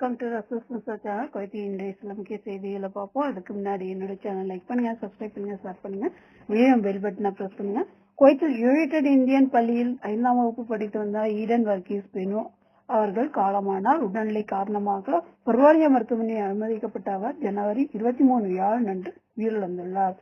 Welcome to ரசூஸ் channel. Kuwaiti இன்றைய சில முக்கிய செய்திகளை பார்ப்போம். அதுக்கு முன்னாடி என்னோட சேனல் லைக் பண்ணுங்க, சப்ஸ்கிரைப் பண்ணுங்க, ஷேர் பண்ணுங்க, மீண்டும் பெல் பட்டனை பிரஸ் பண்ணுங்க. குவைத்தில் யுனைடெட் இந்தியன் பள்ளியில் 5ஆம் வகுப்பு படித்து வந்த ஈடன் வர்கீஸ் பெனு அவர்கள் காலமானார். உடல்நிலை காரணமாக பர்வாலியா மருத்துவமனையில் அனுமதிக்கப்பட்ட அவர் ஜனவரி 23 வியாழனன்று உயிரிழந்துள்ளார்.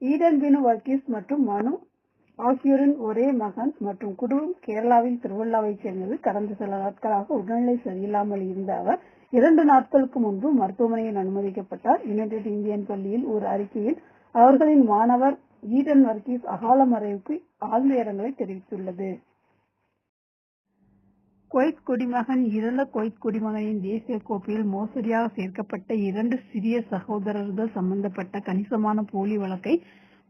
ஈடன் பெனு வர்கீஸ் மற்றும் மனு ஆகியோரின் ஒரே மகன் மற்றும் குடும்பம் கேரளாவில் திருவள்ளாவைச் சேர்ந்தது. கடந்த சில நாட்களாக உடல்நிலை சரியில்லாமல் இருந்த அவர் 2 நாட்களுக்கு முன்பு மருத்துவமனையில் அனுமதிக்கப்பட்டார். யுனைடெட் இந்தியன் பள்ளியில் ஒரு அறிக்கையில் அவர்களின் மாணவர் ஈடன் வர்கீஸ் அகால மறைவுக்கு ஆழ்ந்த இரங்கலை தெரிவித்துள்ளது. குவைத் குடிமகன் இறந்த குவைத் குடிமகனின் தேசிய கோப்பையில் மோசடியாக சேர்க்கப்பட்ட 2 சிறிய சகோதரர்கள் சம்பந்தப்பட்ட கணிசமான போலி வழக்கை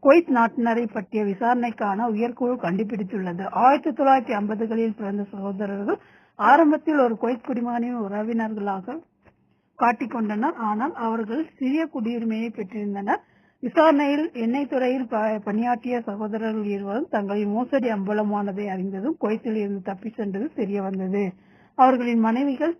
குவைத் நாட்டினரை பற்றிய விசாரணைக்கான உயர்குழு கண்டுபிடித்துள்ளது. 1950களில் பிறந்த சகோதரர்கள் ஆரம்பத்தில் ஒரு குவைத் குடிமகனின் உறவினர்களாக காட்டிக்கொண்டனர். ஆனால் அவர்கள் சிறிய குடியுரிமையை பெற்றிருந்தனர். விசாரணையில் எண்ணெய் துறையில் பணியாற்றிய சகோதரர்கள் இருவரும் தங்களின் மோசடி அம்பலமானதை அறிந்ததும் குவைத்தில் இருந்து தப்பி சென்றது தெரிய வந்தது. அவர்களின் மனைவிகள்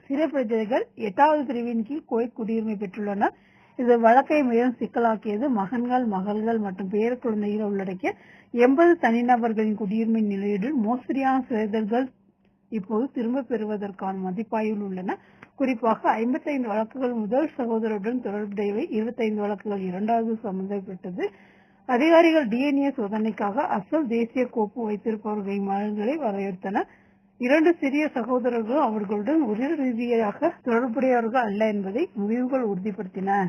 சிறை பிரஜைகள் 8வது பிரிவின் கீழ் குவைத் குடியுரிமை பெற்றுள்ளனர். இது வழக்கை மேலும் சிக்கலாக்கியது. மகன்கள், மகள்கள் மற்றும் பேர குழந்தைகளை உள்ளடக்கிய 80 தனிநபர்களின் குடியுரிமை நிலையுடன் மோசடியான சேர்தல்கள் இப்போது திரும்ப பெறுவதற்கான மதிப்பாய்வில் உள்ளன. குறிப்பாக 55 வழக்குகள் முதல் சகோதரருடன் தொடர்புடையவை, 25 வழக்குகள் இரண்டாவது சம்பந்தப்பட்டது. அதிகாரிகள் DNA சோதனைக்காக அசல் தேசிய கோப்பு வைத்திருப்பவர்களின் மகன்களை வரையறுத்தனர். 2 சிறிய சகோதரர்களும் அவர்களுடன் உடல் ரீதியாக தொடர்புடையவர்கள் அல்ல என்பதை முடிவுகள் உறுதிப்படுத்தின.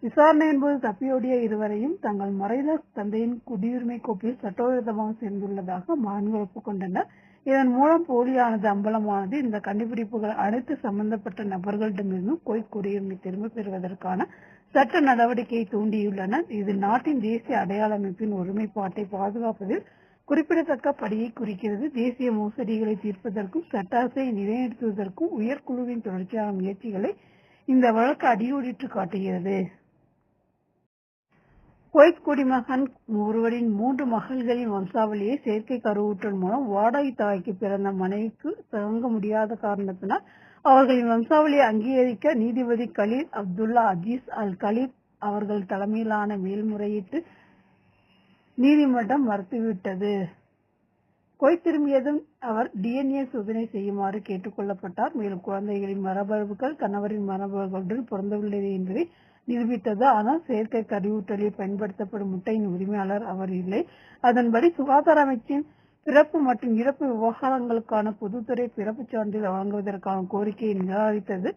விசாரணையின் போது தப்பியோடிய இருவரையும் தங்கள் மறைந்த தந்தையின் குடியுரிமை கோப்பில் சட்டவிரோதமாக சேர்ந்துள்ளதாக மகன்கள் ஒப்புக்கொண்டனர். இதன் மூலம் போலியானது அம்பலமானது. இந்த கண்டுபிடிப்புகள் அனைத்து சம்பந்தப்பட்ட நபர்களிடமிருந்தும் குவைத் குடியுரிமை திரும்ப பெறுவதற்கான சட்ட நடவடிக்கையை தூண்டியுள்ளன. இது நாட்டின் தேசிய அடையாள அமைப்பின் ஒருமைப்பாட்டை பாதுகாப்பதில் குறிப்பிடத்தக்க படியை குறிக்கிறது. தேசிய மோசடிகளை தீர்ப்பதற்கும் சட்டாசை நிலைநிறுத்துவதற்கும் உயர்குழுவின் தொடர்ச்சியான முயற்சிகளை இந்த வழக்கு அடியோடிட்டு காட்டுகிறது. குவைத் குடிமகன் ஒருவரின் 3 மகள்களின் வம்சாவளியை செயற்கை கருவூட்டல் மூலம் வாடகை தாய்க்கு பிறந்த மனைவிக்கு தங்க முடியாத காரணத்தினால் அவர்களின் வம்சாவளியை அங்கீகரிக்க நீதிபதி கலீல் அப்துல்லா அஜீஸ் அல் கலீப் அவர்கள் தலைமையிலான மேல்முறையீட்டு நீதிமன்றம் மறுத்துவிட்டது. குவைத் திரும்பியதும் அவர் DNA சோதனை செய்யுமாறு கேட்டுக் கொள்ளப்பட்டார். மேலும் குழந்தைகளின் மரபணுக்கள் கணவரின் மரபணுக்களுடன் பொருந்தவில்லை என்பதை நிரூபித்தது. ஆனால் செயற்கை கருவூட்டலில் பயன்படுத்தப்படும் முட்டையின் உரிமையாளர் அவர் இல்லை. அதன்படி சுகாதார அமைச்சின் பிறப்பு மற்றும் இறப்பு விவகாரங்களுக்கான பொதுத்துறை பிறப்புச் சான்றிதழ் வழங்குவதற்கான கோரிக்கையை நிராகரித்தது.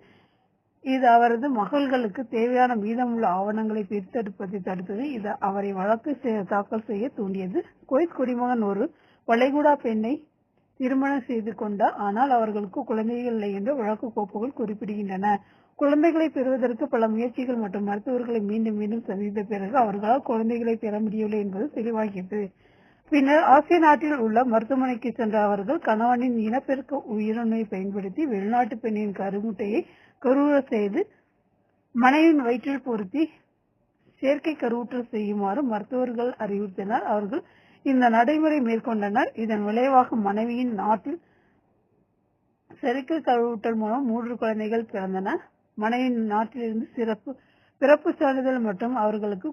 இது அவரது மகள்களுக்கு தேவையான மீதமுள்ள ஆவணங்களை பிரித்தெடுப்பதை தடுத்தது. இது அவரை வழக்கு தாக்கல் செய்ய தூண்டியது. குவைத் குடிமகன் ஒரு வளைகுடா பெண்ணை திருமணம் செய்து கொண்டார். ஆனால் அவர்களுக்கு குழந்தைகள் இல்லை என்று வழக்கு கோப்புகள் குறிப்பிடுகின்றன. குழந்தைகளை பெறுவதற்கு பல முயற்சிகள் மற்றும் மருத்துவர்களை மீண்டும் மீண்டும் சந்தித்த பிறகு அவர்களால் குழந்தைகளை பெற முடியவில்லை என்பது தெளிவாகியது. பின்னர் ஆசிய நாட்டில் உள்ள மருத்துவமனைக்கு சென்ற அவர்கள் கணவனின் இனப்பெருக்க உயிரணுவை பயன்படுத்தி வெளிநாட்டு பெண்ணின் கருமுட்டையை கருவுற செய்து மனைவியின் வயிற்றில் பொருத்தி செயற்கை கருவுற்றல் செய்யுமாறு மருத்துவர்கள் அறிவுறுத்தினர். அவர்கள் இந்த நடைமுறை மேற்கொண்டனர். இதன் விளைவாக மனைவியின் நாட்டில் செயற்கை கருவூட்டல் மூலம் 3 குழந்தைகள் பிறந்தன. மனைவியின் நாட்டிலிருந்து பிறப்பு சான்றிதழ் மற்றும் அவர்களுக்கு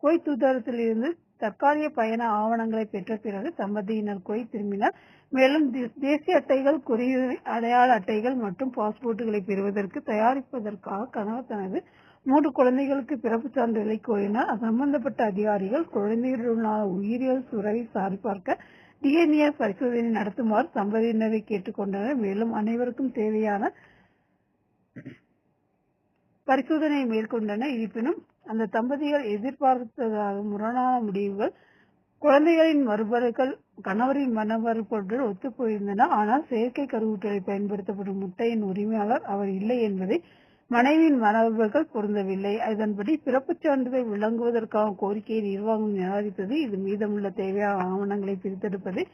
குவைத் தூதரகத்திலிருந்து தற்காலிக பயண ஆவணங்களை பெற்ற பிறகு தம்பதியினர் குவைத் திரும்பினர். மேலும் தேசிய அட்டைகள், குடியுரிமை அடையாள அட்டைகள் மற்றும் பாஸ்போர்ட்டுகளை பெறுவதற்கு தயாரிப்பதற்காக கணவர் தனது 3 குழந்தைகளுக்கு பிறப்பு சான்றிதழை கோரினார். சம்பந்தப்பட்ட அதிகாரிகள் குழந்தைகளுடனான உயிரியல் சுரவை சரிபார்க்க DNA பரிசோதனை நடத்துமாறு தம்பதியினரை கேட்டுக்கொண்டனர். மேலும் அனைவருக்கும் தேவையான பரிசோதனையை மேற்கொண்டனர். இருப்பினும் அந்த தம்பதிகள் எதிர்பார்த்ததாக முரணான முடிவுகள். குழந்தைகளின் மரபணுக்கள் கணவரின் மரபணுக்களுடன் ஒத்துப்போயிருந்தன. ஆனால் செயற்கை கருவூட்டலை பயன்படுத்தப்படும் முட்டையின் உரிமையாளர் அவர் இல்லை என்பதை மனைவியின் மரபணுக்கள் பொருந்தவில்லை. அதன்படி பிறப்புச் சான்றிதழ் வழங்குவதற்கான கோரிக்கையை நிர்வாகம் நிராகரித்தது. இது மீதமுள்ள தேவையான ஆவணங்களை பிரித்தெடுப்பதை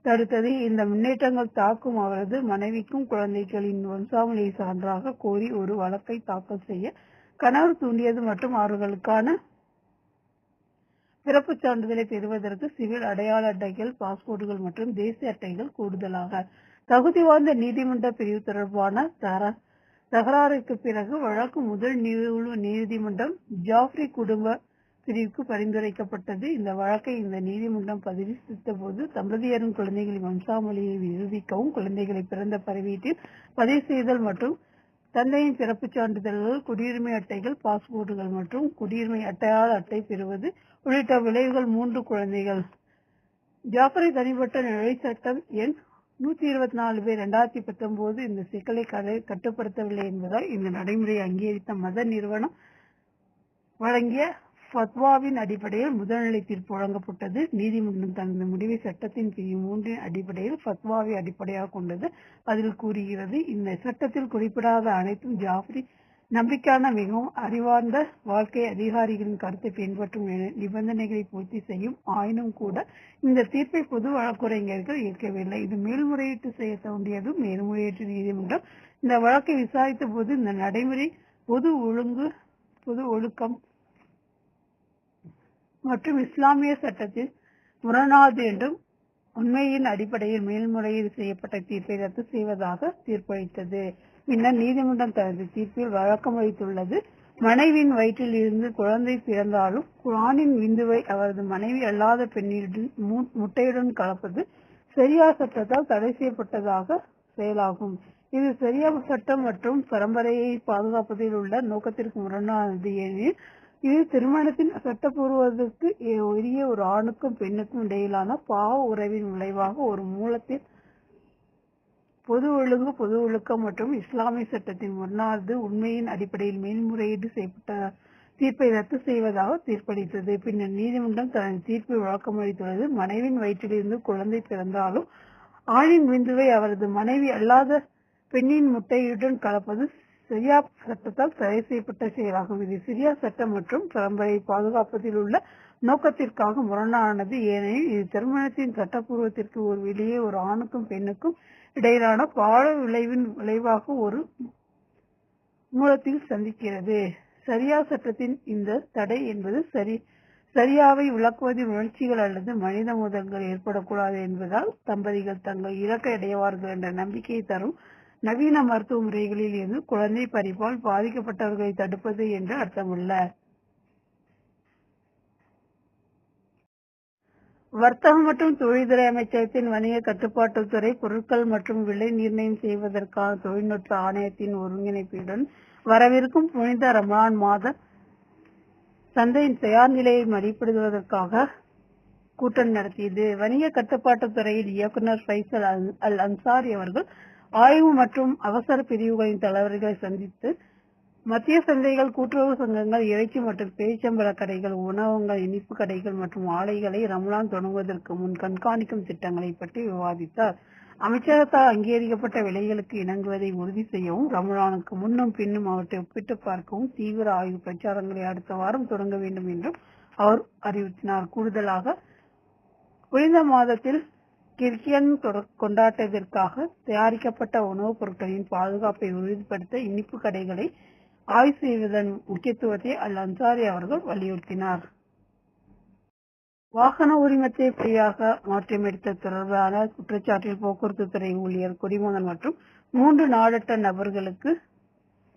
தடுத்தது. இந்த முன்னேற்றங்கள் தாக்கும் அவரது மனைவிக்கும் குழந்தைகளின் வம்சாவளியை சான்றாக கோரி ஒரு வழக்கை தாக்கல் செய்ய கணவர் தூண்டியது மற்றும் அவர்களுக்கான பிறப்புச் சான்றிதழை பெறுவதற்கு சிவில் அடையாள அட்டைகள், பாஸ்போர்ட்டுகள் மற்றும் தேசிய அட்டைகள் கூடுதலாக தகுதி வாய்ந்த நீதிமன்ற பிரிவு தொடர்பான தகராறுக்கு பிறகு வழக்கு முதல் நீதிமன்றம் ஜாஃப்ரி குடும்ப பிரிவுக்கு பரிந்துரைக்கப்பட்டது. இந்த வழக்கை இந்த நீதிமன்றம் பரிசீலித்த போது தம்பதியரின் குழந்தைகளின் வம்சாவளியை நிரூபிக்கவும், குழந்தைகளை பிறந்த பதிவேட்டில் பதிவு செய்தல் மற்றும் தந்தையின் பிறப்புச் சான்றிதழ்கள், குடியுரிமை அட்டைகள், பாஸ்போர்ட்டுகள் மற்றும் குடியுரிமை அடையாள அட்டை பெறுவது உள்ளிட்ட விளைவுகள் 3 குழந்தைகள். ஜாஃபரி தனிப்பட்ட நிலை சட்டம் எண் 124/2019 இந்த சிக்கலை கட்டுப்படுத்தவில்லை என்பதால் இந்த நடைமுறையை அங்கீகரித்த மத நிறுவனம் வழங்கிய ஃபத்வாவின் அடிப்படையில் முதல்நிலை தீர்ப்பு வழங்கப்பட்டது. நீதிமன்றம் தனது முடிவை சட்டத்தின் பிரிவு 3 அடிப்படையில் ஃபத்வாவை அடிப்படையாக கொண்டது. அதில் கூறுகிறது, இந்த சட்டத்தில் குறிப்பிடாத அனைத்தும் ஜாஃப்ரி நம்பிக்கையான மிகவும் அறிவார்ந்த வாழ்க்கை அதிகாரிகளின் கருத்தை பின்பற்றும் நிபந்தனைகளை பூர்த்தி செய்யும். ஆயினும் கூட இந்த தீர்ப்பை பொது வழக்குரைஞர்கள் ஏற்கவில்லை. இது மேல்முறையீட்டு செய்ய தோன்றியது. மேல்முறையீட்டு நீதிமன்றம் இந்த வழக்கை விசாரித்த போது இந்த நடைமுறை பொது ஒழுக்கம் மற்றும் இஸ்லாமிய சட்டத்தில் முரணானது என்றும் உண்மையின் அடிப்படையில் மேல்முறையீடு செய்யப்பட்ட தீர்ப்பை ரத்து செய்வதாக தீர்ப்பளித்தது. பின்னர் நீதிமன்றம் தனது தீர்ப்பில் வழக்கம் வைத்துள்ளது. மனைவியின் வயிற்றில் இருந்து குழந்தை பிறந்தாலும் ஆணின் விந்துவை அவரது மனைவி அல்லாத பெண்ணின் முட்டையுடன் கலப்பது சரியா சட்டத்தால் தடை செய்யப்பட்டதாக செயலாகும். இது சரியா சட்டம் மற்றும் பரம்பரையை பாதுகாப்பதில் உள்ள நோக்கத்திற்கு முரணானது. ஏனெனில் இது திருமணத்தின் சட்டப்பூர்வதற்கு உரிய ஒரு ஆணுக்கும் பெண்ணுக்கும் இடையிலான பாவ உறவின் விளைவாக ஒரு மூலத்தில் பொது ஒழுக்கம் மற்றும் இஸ்லாமிய சட்டத்தின் முரணானது. உண்மையின் அடிப்படையில் மேல்முறையீடு செய்யப்பட்ட தீர்ப்பை ரத்து செய்வதாக தீர்ப்பளித்தது. பின்னர் நீதிமன்றம் தனது தீர்ப்பில் விளக்கமளித்துள்ளது. மனைவியின் வயிற்றிலிருந்து குழந்தை பிறந்தாலும் ஆணின் விந்துவை அவரது மனைவி அல்லாத பெண்ணின் முட்டையுடன் கலப்பது சரியா சட்டத்தால் தடை செய்யப்பட்ட செயலாகும். இது சிரியா சட்டம் மற்றும் பரம்பரையை பாதுகாப்பதில் உள்ள நோக்கத்திற்காக முரணானது. ஏனெனில் இது திருமணத்தின் சட்டப்பூர்வத்திற்கு ஒரு வெளியே ஒரு ஆணுக்கும் பெண்ணுக்கும் இடையிலான பாட விளைவின் விளைவாக ஒரு மூலத்தில் சந்திக்கிறது. சரியா சட்டத்தின் இந்த தடை என்பது சரியாவை விளக்குவதில் உணர்ச்சிகள் அல்லது மனித மோதல்கள் ஏற்படக்கூடாது என்பதால் தம்பதிகள் தங்கள் இலக்கை அடைவார்கள் என்ற நம்பிக்கையை தரும் நவீன மருத்துவ முறைகளில் இருந்து குழந்தை பறிப்பால் பாதிக்கப்பட்டவர்களை தடுப்பது என்று அர்த்தமல்ல. வர்த்தகம் மற்றும் தொழில்துறை அமைச்சகத்தின் வணிக கட்டுப்பாட்டுத்துறை பொருட்கள் மற்றும் விலை நிர்ணயம் செய்வதற்கான தொழில்நுட்ப ஆணையத்தின் ஒருங்கிணைப்புடன் வரவிருக்கும் புனித ரமலான் மாத சந்தையின் தயார் நிலையை மதிப்பிடுவதற்காக கூட்டம் நடத்தியது. வணிக கட்டுப்பாட்டுத்துறையில் இயக்குநர் ஃபைசல் அல் அன்சாரி அவர்கள் ஆய்வு மற்றும் அவசர பிரிவுகளின் தலைவர்களை சந்தித்து மத்திய சந்தைகள், கூட்டுறவு சங்கங்கள், இறைச்சி மற்றும் பேரிச்சம்பழ கடைகள், உணவகங்கள், இனிப்பு கடைகள் மற்றும் ஆலைகளை ரமலான் தொடங்குவதற்கு முன் கண்காணிக்கும் திட்டங்களை பற்றி விவாதித்தார். அமைச்சகத்தால் அங்கீகரிக்கப்பட்ட விலைகளுக்கு இணங்குவதை உறுதி செய்யவும், ரமலானுக்கு முன்னும் பின்னும் அவற்றை ஒப்பிட்டு பார்க்கவும் தீவிர ஆய்வு பிரச்சாரங்களை அடுத்த வாரம் தொடங்க வேண்டும் என்றும் அவர் அறிவுறுத்தினார். கூடுதலாக புனித மாதத்தில் கிறிஸ்டியன் கொண்டாட்டத்திற்காக தயாரிக்கப்பட்ட உணவுப் பொருட்களின் பாதுகாப்பை உறுதிப்படுத்த இனிப்பு கடைகளை ஆய்வு செய்வதன் முக்கியத்துவத்தை அல் அன்சாரி அவர்கள் வலியுறுத்தினார். வாகன உரிமத்தை பொய்யாக மாற்றியமைத்த தொடர்பான குற்றச்சாட்டில் போக்குவரத்து துறை ஊழியர், குடிமகன் மற்றும் 3 நாடற்ற நபர்களுக்கு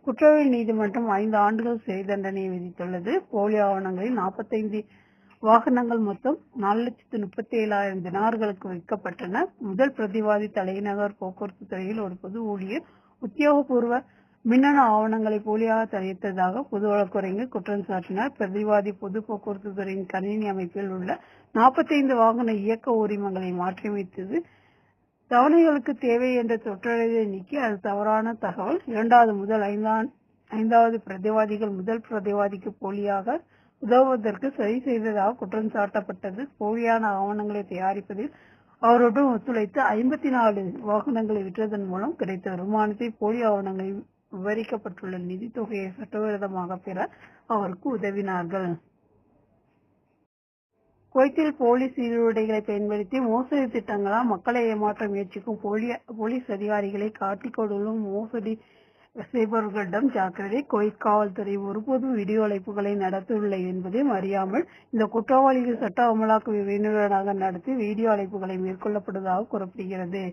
குற்றவியல் நீதிமன்றம் 5 ஆண்டுகள் சிறை தண்டனை விதித்துள்ளது. போலி ஆவணங்களில் 45 வாகனங்கள் மொத்தம் 4,37,000 தினார்களுக்கு விற்கப்பட்டன. முதல் பிரதிவாதி தலைநகர் போக்குவரத்து துறையில் ஒரு பொது ஊழியர் உத்தியோகபூர்வ மின்னணு ஆவணங்களை போலியாக தயாரித்ததாக பொது வழக்குரைஞர் குற்றம் சாட்டினார். பிரதிவாதி பொது போக்குவரத்து துறையின் கணினி அமைப்பில் உள்ள 45 வாகன இயக்க உரிமங்களை மாற்றியமைத்தது தவணைகளுக்கு தேவை என்ற தொற்றடையை நீக்கி அது தவறான தகவல். 2வது முதல் 5வது பிரதிவாதிகள் முதல் பிரதிவாதிக்கு போலியாக உதவுவதற்கு சரி செய்ததாக குற்றம் சாட்டப்பட்டது. போலியான ஆவணங்களை தயாரிப்பதில் அவருடன் ஒத்துழைத்து 54 வாகனங்களை விற்றதன் மூலம் கிடைத்த வருமானத்தை போலி ஆவணங்களில் விவரிக்கப்பட்டுள்ள நிதி தொகையை சட்டவிரோதமாக பெற அவருக்கு உதவினார்கள். குவைத்தில் போலி சீருடைகளை பயன்படுத்தி மோசடி திட்டங்களால் மக்களை ஏமாற்ற முயற்சிக்கும் போலீஸ் அதிகாரிகளை காட்டிக் கொடுக்கும் மோசடி செய்பவர்களிடம் ஜாக்கிரதை. குவைத் காவல்துறை ஒருபோதும் வீடியோ அழைப்புகளை நடத்தவில்லை என்பதையும் அறியாமல் இந்த குற்றவாளிகள் சட்ட அமலாக்க விரைவுடனாக நடத்தி வீடியோ அழைப்புகளை மேற்கொள்ளப்படுவதாக கூறப்படுகிறது.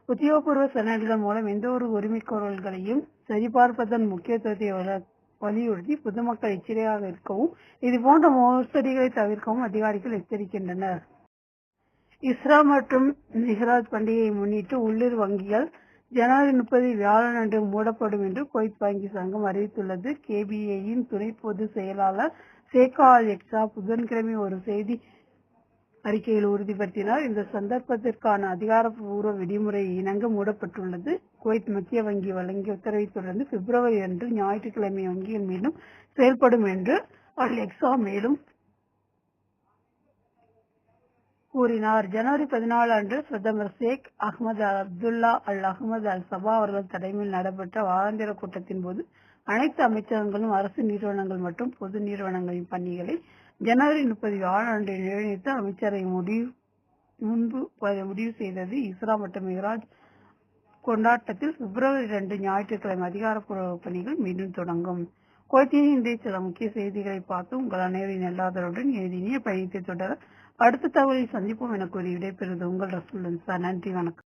உத்தியோகபூர்வ சனடுகள் மூலம் எந்தவொரு உரிமைகோரல்களையும் சரிபார்ப்பதன் முக்கியத்துவத்தை வலியுறுத்தி பொதுமக்கள் எச்சரிக்கையாக இருக்கவும் இதுபோன்ற மோசடிகளை தவிர்க்கவும் அதிகாரிகள் எச்சரிக்கின்றனர். இஸ்ரா மற்றும் மிஹ்ராஜ் பண்டிகையை முன்னிட்டு உள்ளூர் வங்கிகள் ஜனவரி 30 வியாழனன்று மூடப்படும் என்று குவைத் வங்கி சங்கம் அறிவித்துள்ளது. கேபிஏயின் துணை பொதுச் செயலாளர் சேகா அல் எக்ஸா புதன்கிழமை ஒரு செய்தி அறிக்கையில் உறுதிப்படுத்தினார். இந்த சந்தர்ப்பத்திற்கான அதிகாரப்பூர்வ விதிமுறை இணங்க மூடப்பட்டுள்ளது. குவைத் மத்திய வங்கி வழங்கிய உத்தரவை தொடர்ந்து பிப்ரவரி அன்று ஞாயிற்றுக்கிழமை வங்கிகள் மீண்டும் செயல்படும் என்று அல் எக்ஸா மேலும் கூறினார். ஜனவரி 14 அன்று பிரதமர் ஷேக் அஹ்மது அப்துல்லா அல் அஹ்மது அல் சபா அவர்கள் தலைமையில் நடைபெற்ற வாராந்திர கூட்டத்தின் போது அனைத்து அமைச்சகங்களும் அரசு நிறுவனங்கள் மற்றும் பொது நிறுவனங்களின் பணிகளை ஜனவரி 30 வியாழனன்று நிறைவேற்ற அமைச்சரை முன்பு முடிவு செய்தது. இஸ்ரா மற்றும் மிஹ்ராஜ் கொண்டாட்டத்தில் பிப்ரவரி 2 ஞாயிற்றுக்கிழமை அதிகாரப்பூர்வ பணிகள் மீண்டும் தொடங்கும். குவைத்தின் இன்றைய சில முக்கிய செய்திகளை பார்த்து உங்கள் அனைவரின் எல்லாதருடன் இனிய பயணத்தை தொடர அடுத்த தகவலில் சந்திப்போம் என கூறி விடைபெறுவது உங்கள் ரசூல். நன்றி, வணக்கம்.